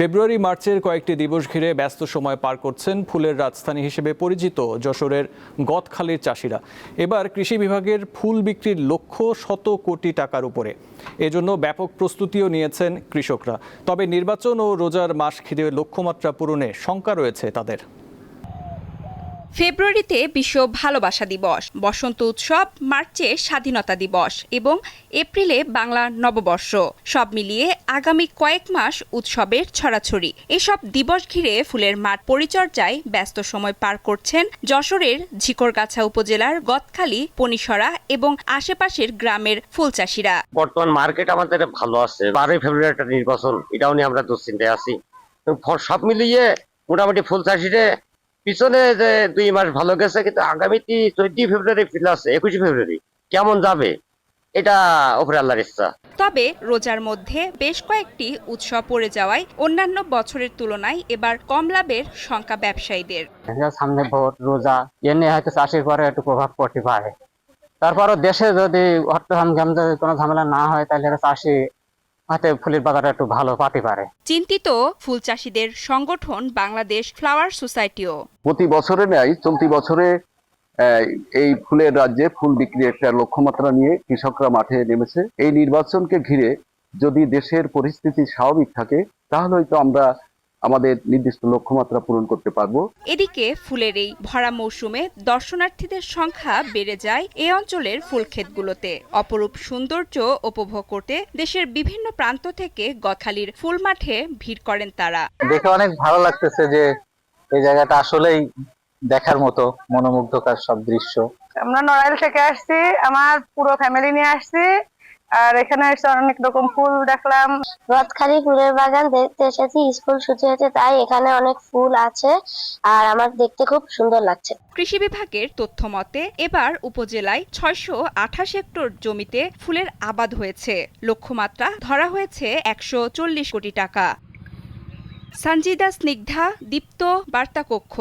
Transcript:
ফেব্রুয়ারি মার্চের কয়েকটি দিবস ঘিরে ব্যস্ত সময় পার করছেন ফুলের রাজধানী হিসেবে পরিচিত যশোরের গদখালির চাষিরা। এবার কৃষি বিভাগের ফুল বিক্রির লক্ষ্য শত কোটি টাকার উপরে। এজন্য ব্যাপক প্রস্তুতিও নিয়েছেন কৃষকরা। তবে নির্বাচন ও রোজার মাস ঘিরে লক্ষ্যমাত্রা পূরণে শঙ্কা রয়েছে তাদের। ফেব্রুয়ারিতে বিশ্ব ভালোবাসা দিবস, বসন্ত উৎসব, মার্চে স্বাধীনতা দিবস এবং এপ্রিলে বাংলা নববর্ষ, সব মিলিয়ে আগামী কয়েক মাস উৎসবের ছড়াছড়ি। এসব দিবস ঘিরে ফুলের মাঠ পরিচর্যায় ব্যস্ত সময় পার করছেন যশোরের ঝিকরগাছা উপজেলার গদখালি, পনিসরা এবং আশেপাশের গ্রামের ফুল চাষিরা। বর্তমান মার্কেট আমাদের ভালো আছে। 12 ফেব্রুয়ারি একটা নির্বাচন, এটাও নিয়ে আমরা দুশ্চিন্তায় আছি। সব মিলিয়ে মোটামুটি ফুল চাষিরে পিছনে যে 2 মাস ভালো গেছে, কিন্তু আগামীতে 14 ফেব্রুয়ারি ফিল আছে, 21 ফেব্রুয়ারি কেমন যাবে এটা উপরে আল্লাহর ইচ্ছা। তবে রোজার মধ্যে বেশ কয়েকটি উৎসব পড়ে যাওয়ায় অন্যান্য বছরের তুলনায় এবার কম লাভের শঙ্কা ব্যবসায়ীদের। সামনে ভোট, রোজা, এ নিয়ে হয়তো চাষির পরে একটু প্রভাব পড়তে পারে। তারপরও দেশে যদি কোনো ঝামেলা না হয়, তাহলে চাষি হয়তো ফুলের বাজারটা একটু ভালো পাতে পারে। চিন্তিত ফুল চাষিদের সংগঠন বাংলাদেশ ফ্লাওয়ার সোসাইটিও। প্রতি বছরে নেয় চলতি বছরে এই ফুলের রাজ্যে ফুল বিক্রি একটা লক্ষ্যমাত্রা নিয়ে কৃষকরা মাঠে নেমেছে। এই নির্বাচনকে ঘিরে যদি দেশের পরিস্থিতি স্বাভাবিক থাকে, তাহলে হয়তো আমরা আমাদের নির্দিষ্ট লক্ষ্যমাত্রা পূরণ করতে পারবো। এদিকে ফুলের এই ভরা মৌসুমে দর্শনার্থীদের সংখ্যা বেড়ে যায় এ অঞ্চলের ফুলক্ষেতগুলোতে। অপরূপ সৌন্দর্য উপভোগ করতে দেশের বিভিন্ন প্রান্ত থেকে গদখালির ফুল মাঠে ভিড় করেন তারা। দেখে অনেক ভালো লাগতেছে যে এই জায়গাটা আসলেই দেখার মতো মনোমুগ্ধকর সব দৃশ্য। আমরা নড়াইল থেকে আসছি, আমার পুরো ফ্যামিলি নিয়ে আসছি, আর এখানে এসে অনেক রকম ফুল দেখলাম। গদখালি ফুলের বাগান দেখতে এসেছি, স্কুল ছুটি হয়েছে তাই এখানে অনেক ফুল আছে আর আমার দেখতে খুব সুন্দর লাগছে। কৃষি বিভাগের তথ্য মতে এবার উপজেলায় 628 হেক্টর জমিতে ফুলের আবাদ হয়েছে। লক্ষ্যমাত্রা ধরা হয়েছে 140 কোটি টাকা। সঞ্জিদা স্নিগ্ধা, দীপ্ত, বার্তা কক্ষ।